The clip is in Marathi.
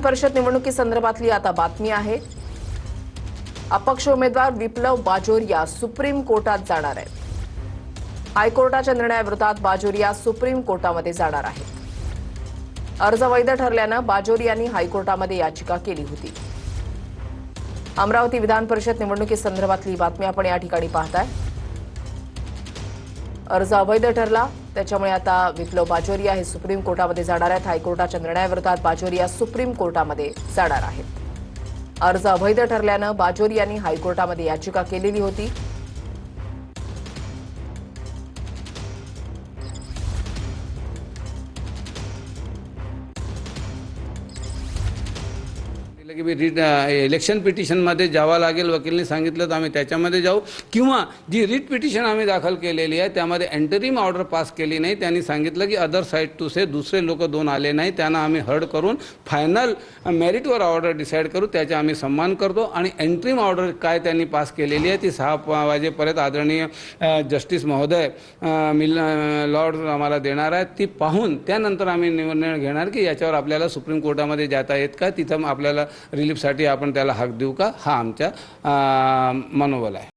परिषद निवडणुकीसंदर्भातली आता बातमी आहे। अपक्ष उमेदवार विप्लव बाजोरिया सुप्रीम कोर्टात जाणार आहेत। हायकोर्टाच्या निर्णयाविरोधात बाजोरिया सुप्रीम कोर्टामध्ये जाणार आहेत। अर्ज वैध ठरल्यानं बाजोरियांनी हायकोर्टामध्ये याचिका केली होती। अमरावती विधान परिषद निवडणुकीसंदर्भातली बातमी आपण या ठिकाणी पाहताय। अर्ज अवैध ठरला, त्याच्यामुळे आता विप्लव बाजोरिया हे सुप्रीम कोर्टामध्ये जाणार आहेत। हायकोर्टाच्या निर्णयाविरोधात बाजोरिया सुप्रीम कोर्टामध्ये जाणार आहेत। अर्ज अवैध ठरल्यानं बाजोरियांनी हायकोर्टामध्ये याचिका केलेली होती। की इलेक्शन पिटिशनमध्ये जावं लागेल, वकीलने सांगितलं तर आम्ही त्याच्यामध्ये जाऊ, किंवा जी रीट पिटिशन आम्ही दाखल केलेली आहे त्यामध्ये एंटरिम ऑर्डर पास केली नाही। त्यांनी सांगितलं की अदर साइड टू से दुसरे लोक दोन आले नाही, त्यांना आम्ही हर्ड करून फायनल मेरिटवर ऑर्डर डिसाईड करू, त्याचा आम्ही सन्मान करतो। आणि एंटरिम ऑर्डर काय त्यांनी पास केलेली आहे ती 6 वाजेपर्यंत आदरणीय जस्टिस महोदय लॉर्ड आम्हाला देणार आहेत। ती पाहून त्यानंतर आम्ही निर्णय घेणार की याच्यावर आपल्याला सुप्रीम कोर्टामध्ये जाता येत का, तिथं आपल्याला रिलीफसाठी आपण त्याला हक देऊ का, हा आमचा मनोबल आहे।